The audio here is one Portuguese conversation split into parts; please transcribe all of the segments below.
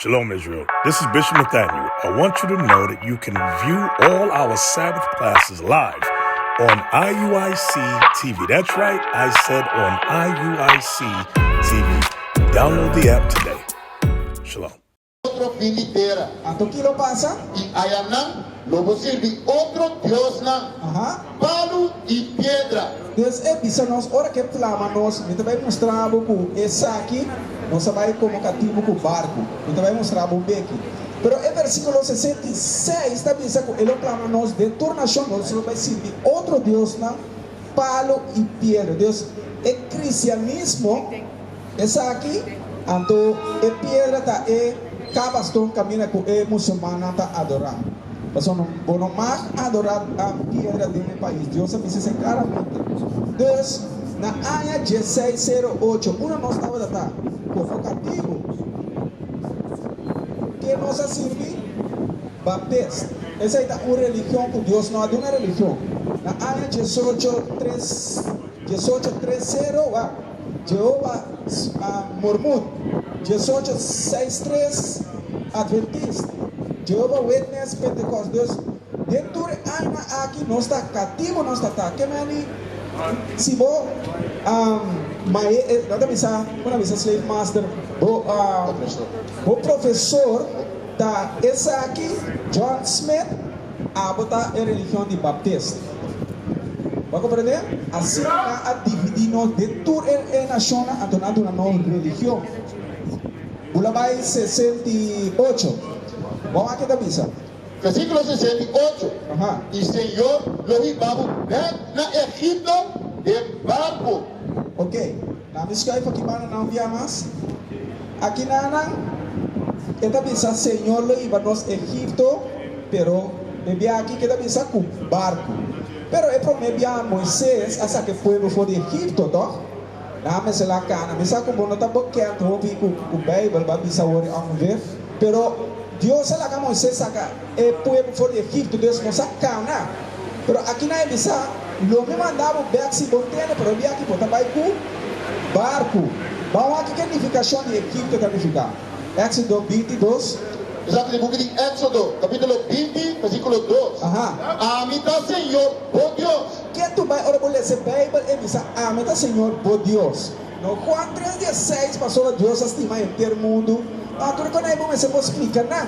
Shalom, Israel. This is Bishop Nathaniel. I want you to know that you can view all our Sabbath classes live on IUIC TV. That's right, I said on IUIC TV. Download the app today. Shalom. Otro filitera. Ato kilo pasa? Y ayanang lobo sirvi otro Dios na palo y piedra. Dus bisa nos ora que flama nos, me vai mostrar buku essa aqui, nós vai como cativo com barco. Me vai mostrar buku aqui. Pero o versículo 66 está dizendo que ele clama nos de tornação, nós vai servir outro Deus na palo e piedra. Deus é cristianismo. Essa aqui, então é piedra tá é cabaston caminha com é muçulmana tá adorar. Mas não mais adorar a piedra do meu país. Deus me disse claramente. Deus, na área 1608, uma nós estava da convocativo que nós servir baptista. Essa é uma religião que Deus não é uma religião. Na área 1830, Jeová Mormon, 1863 Adventista, Jeová Witness, Pentecost. Deus, dentro da aqui nós está cativo, nós está que mani se vou nada bisa slave master o professor da essa aqui John Smith a botar a religião de baptista. Vai compreender? Assim a dividir nós dentro da nação a donar uma nova religião. Bulabai 68. Vamos aqui da bisa. Versículo 68. Y Señor lo llevaba na Egipto de barco. Ok. Na missão aqui para não via mais. Aqui na esta bisa Señor lo lleva nos Egipto, pero me via aqui que da bisa com barco. Pero é para me via Moisés hasta que pueblo foi de Egipto, toch? Na mesa lá cana, mesa como não tá boqueando, vou vir com o Bible, vai bisa ori a ver. Pero Dios saca a Moisés saca el pueblo fuera de Egipto, Dios nos saca, ¿no? Pero aquí no hay visa, lo que mandamos ver si bontene, pero vi aquí por trabajar con barco. Vamos aquí que significación de Egipto significa. Éxodo 22. Exato, el libro de Éxodo, capítulo 20, versículo 2. A mitad, Señor, oh Dios. Que tu vas a obedecer Bible e visa, a mitad, Señor, oh Dios. No, Juan 3:16 pasó a Dios a estimar el mundo. Tu reconhece, mas eu vou explicar, né?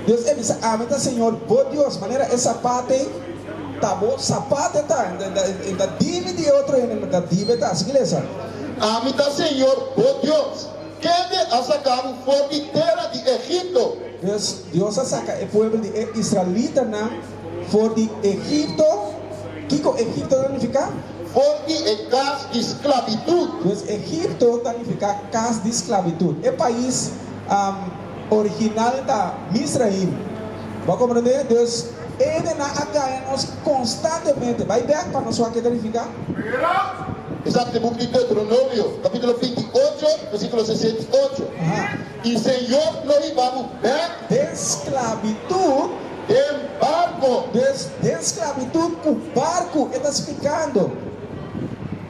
Deus é isso, amém, Senhor, por Deus, maneira essa parte, tá bom, sapato tá, da divide outro, da divide tá, assim que é. Amém, Senhor, por Deus, que de sacar um forte terra de Egipto. Deus saca o povo de israelita, né? For de Egipto, que com Egipto significa? Forte é casa de esclavitud. Deus, Egipto significa casa de esclavitud. É país original da Misraim. Vai compreender? Deus, ele na ganha-nos constantemente. Vai ver para nós que verificar. Exato, no livro de Deuteronômio, capítulo 28, versículo 68. E Senhor nos levamos de esclavitud de barco. De esclavitud com barco. Ele está explicando.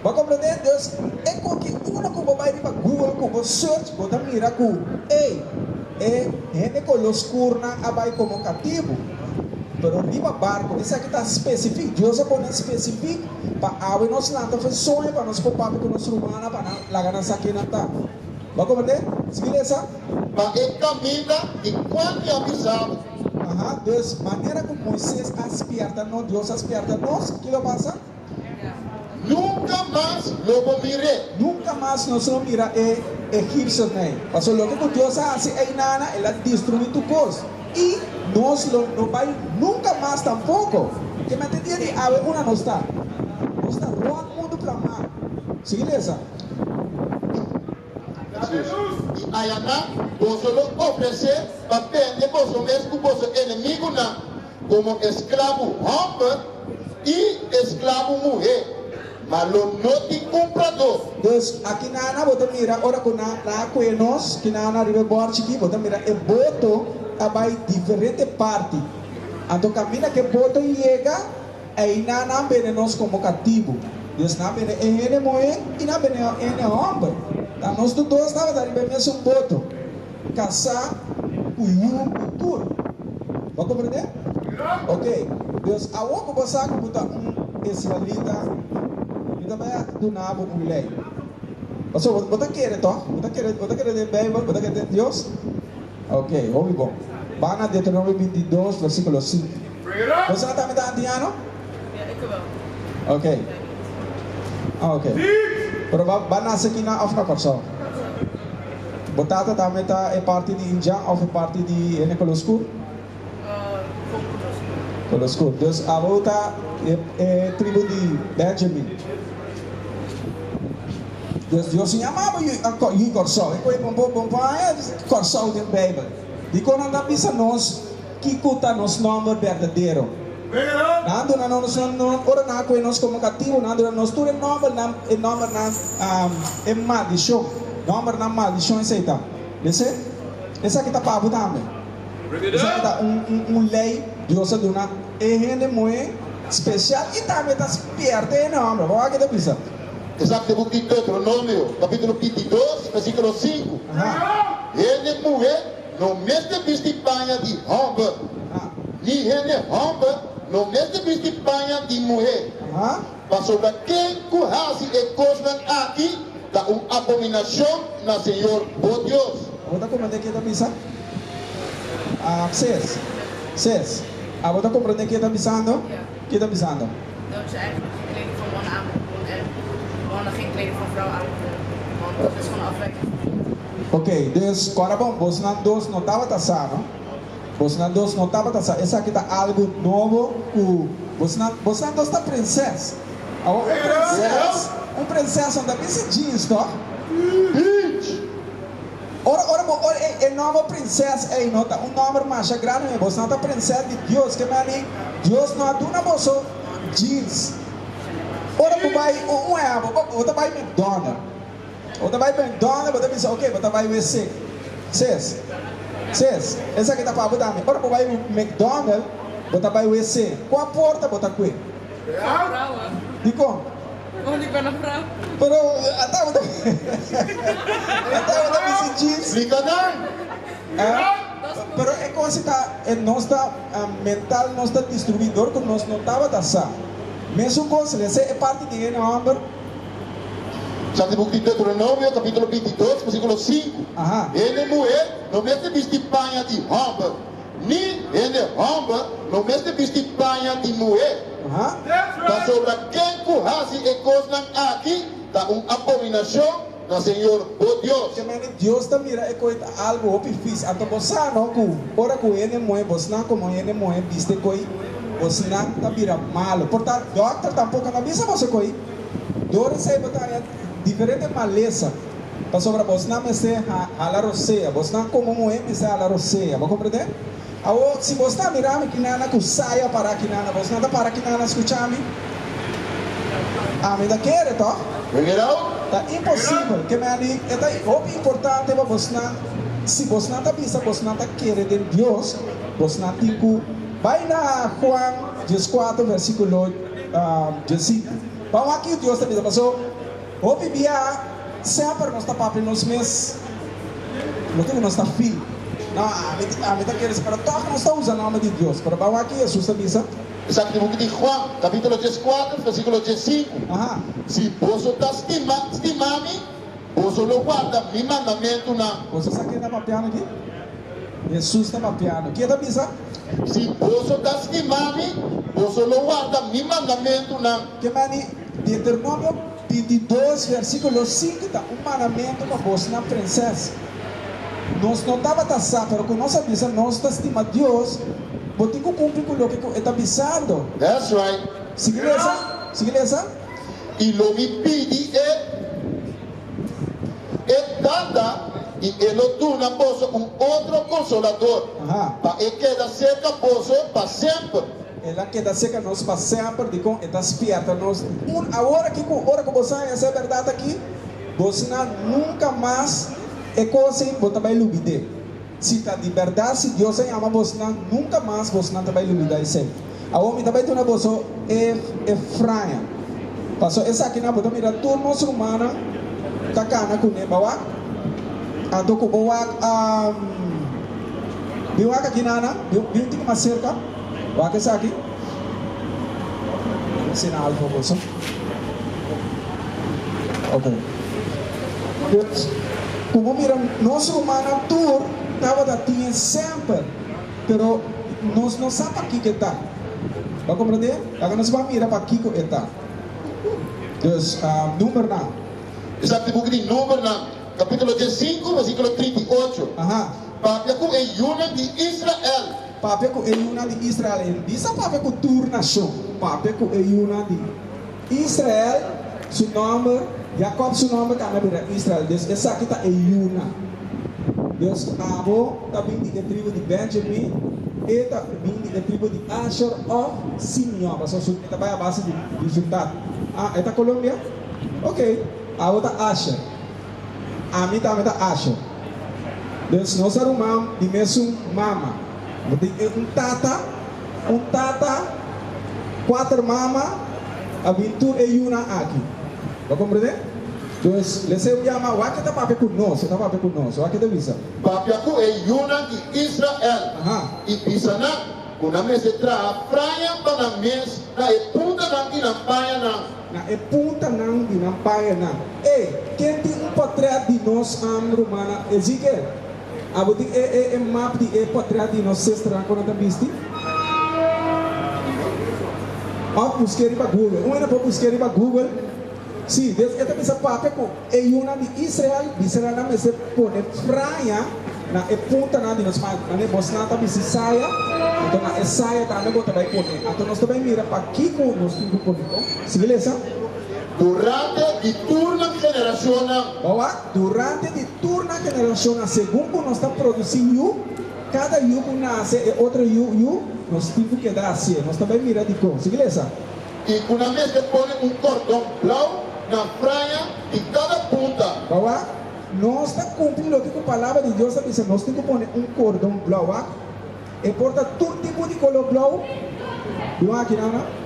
Vai compreender? Deus, é com que uma como vai para Google, como search, botar mira com gente com os curna vai como cativo. Pero riba barco, isso aqui está específico. Deus é bom específico para abrir nos lata foi sonho para nós poupar com nós humana para lá ganhar aqui na tá. Vai compreender? Beleza? Para ele caminha e quando avisamos. Deus, maneira como Moisés aspierta nós, Deus aspierta nós, que lo passa? Nunca mais lo vou mirar. Nunca mais nós vamos mirar egípcio, né? Mas o que Deus faz é nada, ele destrui tu coisa. E nós não vai nunca mais tampouco. Que me entendia de uma não está. Não está roubando o mundo para mar. Beleza? E aí, você não oferecer para vender você mesmo, você inimigo, como escravo homem e escravo mulher. Mas não tem comprador. Deus, aqui na Ana, você mira, ora com na Coenos, que na Ana River Borch aqui, você mira, é boto vai diferente parte. Então, caminha que boto chega, aí na Ana vem nós como cativo. Deus na vem ele moe e na vem ele homem. Nós dois estávamos ali mesmo boto. Casar com cultura. Vai compreender? Ok. Deus, a outra coisa que botar israelita, e também do nabo lei. Você bota querer, tá? Bota querer de Bíblia, bota querer de Deus. Ok, vamos bom. Vai na Deuteronômio 22, versículo 5. Você não está me dando ano? Ok. Ok. Pero vai nascer aqui na África só. Botata também tá parte de Índia ou parte de Colosco? Colosco. Deus a outra é tribo de Benjamin. Deus chamava o Corsol. E depois Corsol de Bíblia. E quando nós bisa nós que conta nos nomes verdadeiros. Nando na nós ora na ko nós comunicativo nando na nós tudo nome na maldição. Nome na maldição aceita. Desse essa que tá para botar também. Essa que tá lei Deus dona e gente muito especial e também tá perto de nome. Vamos aqui da bisa. Exato, book de Deuteronômio, capítulo 22, versículo 5. Ele morreu no mês de Bistipanha de Homba. Ni ele Homba no mês de Bistipanha de morrer. Passou para quem currasse e coisa aqui da uma abominação na Senhor, oh Deus. Vou compreender que está pensando? Vocês. Vou compreender que está pensando? Que está pensando? Dat is eigenlijk kleding van mannen aangekomen en mannen geen kleding van vrouwen aangekomen. Want dat is gewoon afwijking. Ok, dus agora bom, você não estava taçando. Você não estava taçando. Essa aqui está algo novo. Você não está princesa. Um princesa onde você diz, tá? Ora, é nova princesa, é nota. Um nome mais grande, você não está princesa de Deus, que ali Deus não aduna você jeans. Ora, você vai McDonald's. Você vai McDonald's, você pensa, ok, você vai WC. Vocês, essa aqui está para botar. Ora, você vai McDonald's, você vai WC. Qual a porta você aqui? De como? Want ik ben een vrouw. Pero, até você jeans. Explica não. Pero é como se está, nossa mental, nosso distribuidor, que nós não estava taxando. Mesmo coisa, essa é parte de nome. Exato, book de Deuteronômio, capítulo 22, versículo 5. Ele morreu no mês de Bistipanha de Homba. Ni ele Homba no mês de Bistipanha de morrer. Passou para quem currasse e coisa aqui da uma abominação na Senhor, oh Deus. Deus está mira e coisa algo difícil. Então você não ora com ele moe, você não como ele moe, viste coi, você não está mira malo. Portanto, doctor tampouco não avisa você coi. Dor sai botar diferente maleza. Passou para você não me se a roceia, você não como moe, me se a roceia. Vai compreender? Se você está mirando que nada que saia para que nada, você não está para que nada escutar-me. Me dá querer, tá? Bring it out. Tá impossível. Que me ali é importante para você não, se você não está pensando, você não está querendo de Deus, você não tem que vai na Juan 14 versículo 15. Vamos aqui Deus está dizendo, pessoal, o bibia sempre nós está papel nos meses, não tem nós está filho. Não, a mim está querendo para todos nós está usando o nome de Deus. Para vamos aqui Jesus está dizendo. Exato, book de Juan, capítulo 14, versículo 15. Se você está estimando, você não guarda meu mandamento não. Você está querendo papiando aqui? Jesus está papiando. O que está dizendo? Se você está estimando, você não guarda meu mandamento não. Que mani Deuteronômio 22, versículo 5, está um mandamento para você na princesa. Nós não estava taxando, mas com nossa visão, nós está estimando Deus. Você tem que cumprir com o que está avisando. That's right. Sigue essa? E lo me pedi dada e ele torna você outro consolador. Para que queda cerca você para sempre. Ela queda cerca nós para sempre, de com está espiata nós. Agora que você essa é verdade aqui, você nunca mais é coisa que você vai iluminar. Se está de verdade, se Deus ama você, nunca mais você não vai iluminar isso. A homem também tem uma pessoa é franha. Passou essa aqui na boa, mira todo nosso humano tá cana com ele, bawa. A do com bawa Viu aqui nana? Viu um pouco mais cerca? Vai que essa aqui? Sinal para você. Ok. Como miram, nosso humano tour estava da tinha sempre, pero nós não sabemos aqui que está. Vai compreender? Agora nós vamos mirar para aqui que está. Então, número não. Exato, o de número não. Capítulo 5, versículo 38. Aham. Papiaku é Yuna de Israel. Papiaku é Yuna de Israel. Diz a Papiaku tour nação. Papiaku é Yuna de Israel. Seu nome, Jacob, seu nome é Israel. Deus, essa aqui está é Yuna. Deus, Abo, está vindo da tribo de Benjamin. E está vindo da tribo de Asher of Simeon. Mas isso vai a base de resultado. Ah, é da Colômbia? Ok. A outra Asher. A mim também está Asher. Deus, nós arrumamos de mesmo mama. Um tata, 4 mama, a vintura é uma aqui. Vai compreender? Então, você chama, o que está para ver conosco? Está para ver conosco, o que está visa? Papiaku é Yuna de Israel. E bisa na, quando mês de a praia para a mês, na punta na praia na é punta na praia na. Ei, quem tem portrait de nós, romana, Ezequiel? Abotik map di portrait di nossa estrada quando tá visto. Busquei para Google. Um ainda pode buscar para Google. Sim, esta pessoa pape com é uma de Israel. Israel na mesa pode praia na é ponta na de nós mas na Bosna tá visto saia. Então na saia tá na bota vai pôr. Então nós também mira para aqui com nós tudo por isso. Se beleza? Durante e turna geração durante e turna geração segundo nós estamos produzindo cada yugo nasce e outro yugo nós temos que dar assim nós também mira de como, beleza? E quando a mesa põe cordão blau na praia de cada ponta nós estamos cumprindo o que a palavra de Deus diz nós temos que pôr cordão blau e porta todo tipo de color blau viu aqui não?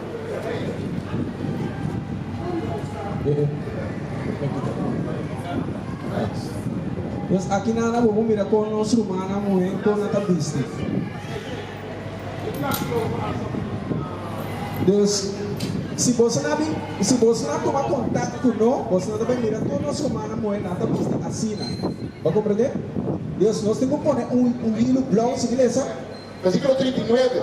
Deus, aqui na Ana vamos mirar com o nosso humano, mulher, com a tabista. Deus, se você não tomar contato com nós, você não vai mirar com o nosso humano, mulher, na tabista, assim, vai compreender? Deus, nós temos que pôr um hilo blanco, se beleza? Versículo 39.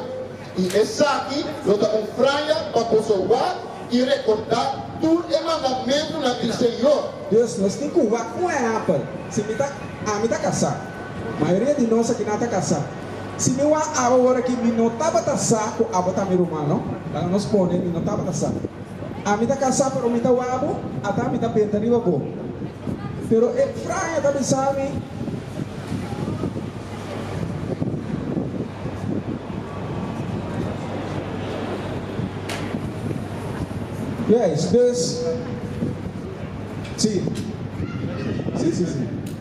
E essa aqui, nós damos praia para consolar e recordar tudo é mandamento na do Senhor. Deus, nós temos que usar com a Apple. Se me tá caçar, a maioria de nós aqui não está caçar. Se me usa agora que me não estava caçar, a botar meu humano, lá nós podemos, me não estava caçar. A me tá caçar, pero me tá uabo, até me tá pentando bom. Pero é praia da sabe. Yes, Deus. Sim.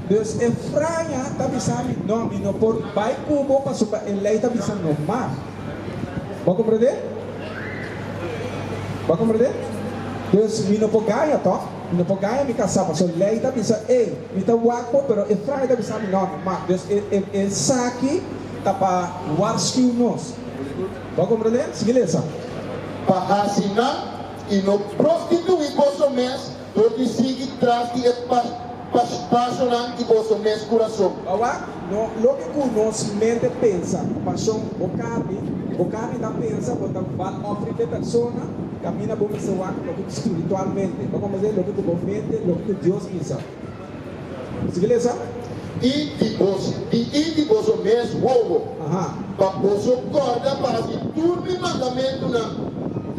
Deus é franha, tá pensando nome, não por vai cubo para super ele tá pensando no mar. Vai compreender? Deus me não pode ganhar, tá? Me pode ganhar me casar, para ele tá pensando, ei, me tá guapo, pero é franha tá pensando não, mar. Deus é saque tá para rescue nós. Vai compreender? Beleza? Para assinar e não prostituir vosso mês, porque sigue traz que é apaixonante que vosso mês coração. Lo que nós mente pensa, paixão, o carne da pensa, quando vai oferecer pessoa, camina bom se o espiritualmente. Vamos dizer lo que tu mente, lo que Deus pensa. Beleza? E de vosso mês ovo, para vosso corda para se tudo mandamento na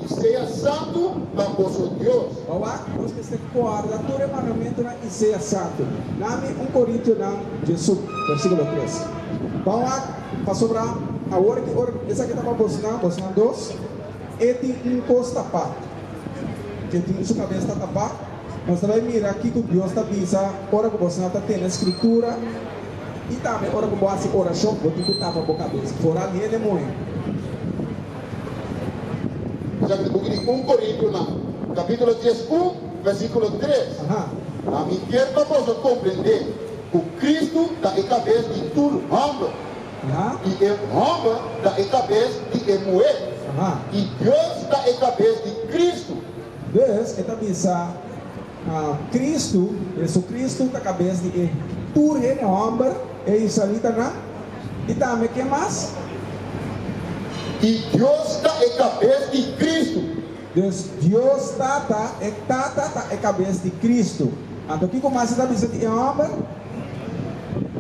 e seja santo para vosso Deus. Nós que se guarda todo o mandamento e seja santo. Nami 1 Coríntios Jesus, versículo 3. Vamos lá, para sobrar a hora que essa que estava postando 2, e tem costa tapado. Que tem sua cabeça tapada. Nós vamos mirar aqui que Deus está dizendo, hora que você está tendo a escritura, e também hora que você faz oração, você tem que tapar a cabeça. Fora ali ele morre. Já que 1 Coríntios, capítulo 3, 1, versículo 3. A mim quer para você compreender que o Cristo está em cabeça de tudo, homem. Aham. E é homem da cabeça de mulher. Aham. E Deus da cabeça de Cristo. Dus, esta bisa Cristo, Jesus Cristo da cabeça de tur ele homem e israelita na e também que mais? E Deus da cabeça de Cristo. Dus Deus tata é cabeça de Cristo. Então que começa a bisa de homem?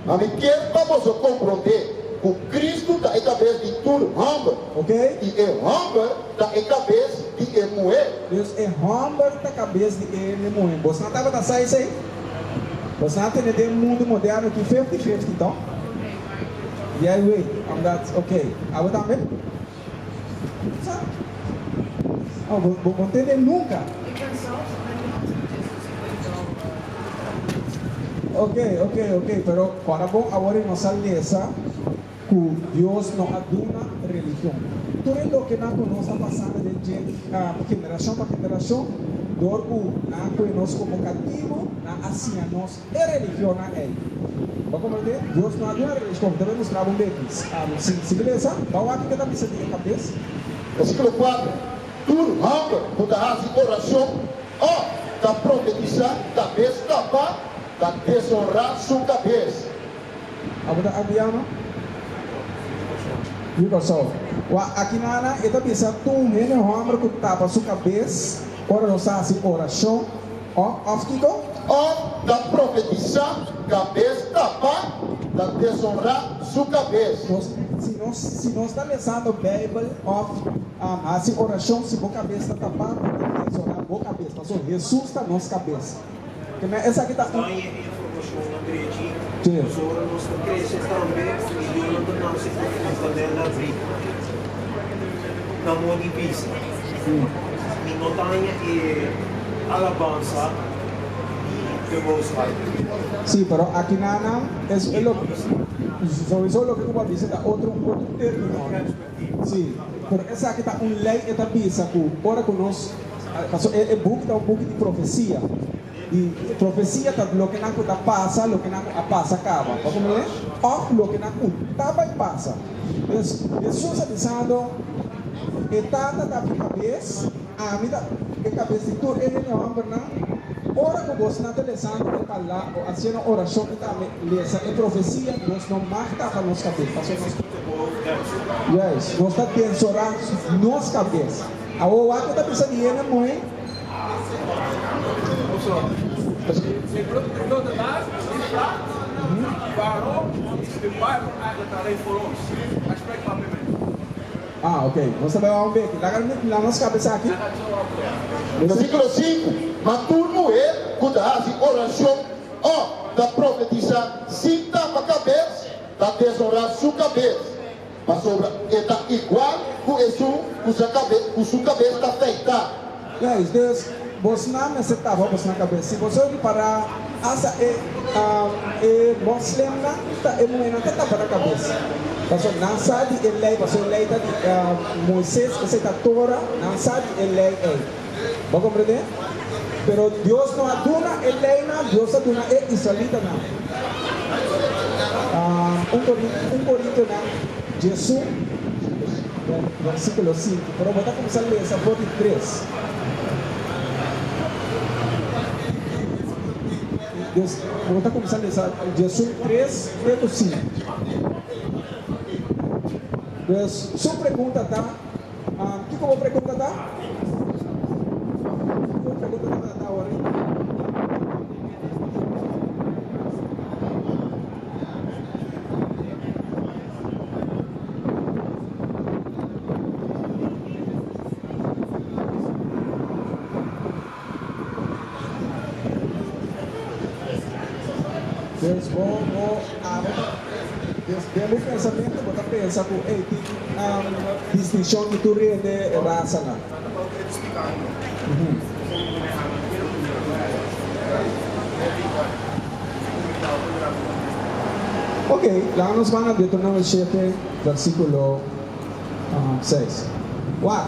A mim quer para você compreender. O Cristo da cabeça de todo homem. Ok? E é homem da cabeça de mulher. Deus é homem da cabeça de ele mulher. Você não estava da sair aí? Você não tem um mundo moderno que 50-50 então? Yeah, wait. That's okay. Agora também? Oh, vou entender nunca. Ik ben zelf met iemand die is, dus ik weet wel. Ok. Pero para bom agora nós lesa que Deus não aduna religião. Tudo o que nós está passando de geração para geração, dorco nós como cativo, na assim nós é religião na ele. Vamos compreender? Deus não aduna religião. Também nos traz beques. Se beleza? Vamos aqui que está pensando em cabeça. Versículo 4. Tudo homem quando faz oração, da profetizar, cabeça tapar, da desonrar sua cabeça. Agora aviano. Viu só? Aqui na esta bisa tu ele homem que tapa sua cabeça, ora nós faz oração, afkigo. Da profetizar, cabeça tapar, da desonrar sua cabeça. Se nós está lendo a Bíblia, assim oração, se boa cabeça está tapando, desonrar boa cabeça, mas Jesus está na nossa cabeça. Essa aqui está. Na modo de vista, e montanha e alabança de Most High. Sim, pero aqui na é lo que eu vou dizer da outro término. Sim, pero essa aqui está lei eta bisa que ora conosco, é book da book de profecia. E profecia está lo que não passa, lo que não passa acaba. Vamos ver? Ou lo que não estava e passa. Jesus está dizendo etata da cabeça, a mim da cabeça de tudo ele não anda não. Ora que você não está lendo a palavra, fazendo oração que está lendo, é profecia, nós não mata para nossa cabeça. Yes, nós está pensando nossa cabeça. A outra que está pensando em ele é muito. Ik wil de laatste vraag. Waarom is de Bijbel eigenlijk alleen voor ons? Hij spreekt maar met mij. Ok. Vamos ver aqui. Na nossa cabeça aqui. Versículo 5. Mas tu mulher, quando faz oração, da profetizar, sim tapa a cabeça, da desonrar sua cabeça. Mas está igual com isso, com sua cabeça está feita. Yes, Deus. Você não necessitava você na cabeça. Se você reparar, essa é Muslim é mulher que está para a cabeça. Porque não sabe a lei, porque a lei de Moisés, essa Torá, não sabe a lei é. Vamos compreender? Pero Deus não aduna a lei, Deus aduna a israelita não. Corinto não. Jesus, versículo 5. Pero vamos começar a ler essa 43. Deus, vou estar começando a ler Jesus 3, 5. Deus, sua pergunta tá? Que como pergunta tá? Sua pergunta tá agora. Deus, Deus, pelo pensamento, você pensa que tem distinção de tudo de raça. Ok, lá nos van a Deuteronomio 7, versículo 6. What?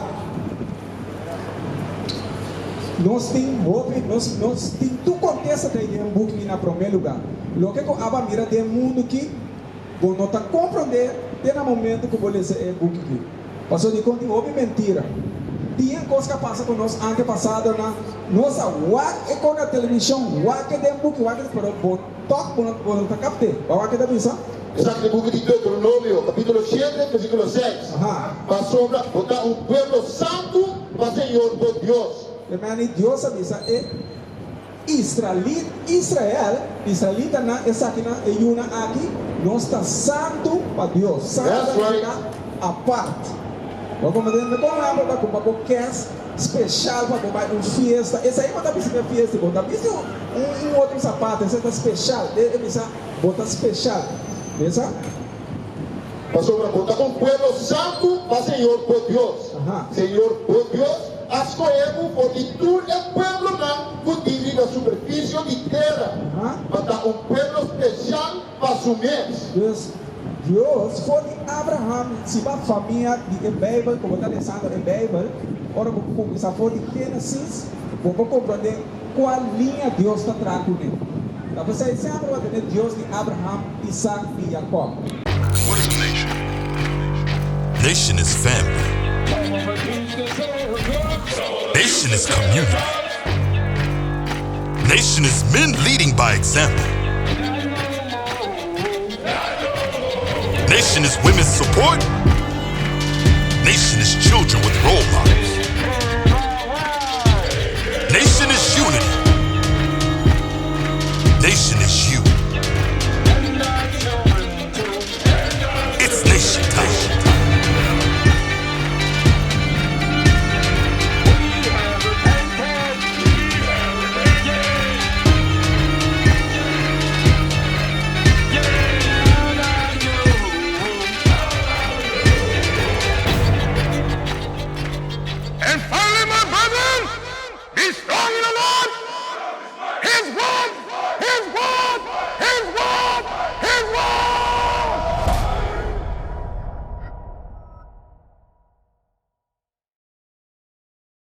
Nós temos tu contesta de um book na primeiro lugar. Lo que eu aba mira de mundo que não está compreender tem um momento que eu vou ler esse book aqui. Passou de conta, houve mentira. Tinha coisa que passa com nós antepassado na nossa WAC é com a televisão, WAC é um book, WAC é para o toque, para o capte. WAC é da missa? Está no livro de Deuteronômio, capítulo 7, versículo 6. Passou para botar povo santo para o Senhor, por Deus. Hermano, Deus avisa é Israelita na essa aqui na Yuna aqui, não está santo para Deus, santo a parte. Vamos ver como é para qualquer especial para comprar uma festa. Essa aí pode ser festa, pode ser outro sapato, essa é especial, essa bota especial, beleza? Passou para botar povo santo para o Senhor, por Deus. Senhor, por Deus, escolhemos porque tu é povo não que vive na superfície de terra, para povo especial para su mês. Deus foi de Abraham, se a família de Bíblia, como está dizendo em Bíblia, ora vou começar por de Gênesis, vou compreender qual linha Deus está trazendo. Então você sempre vai ter Deus de Abraham, Isaac e Jacob. What is a nation? Nation is family. Nation is community. Nation is men leading by example. Nation is women's support. Nation is children with role models.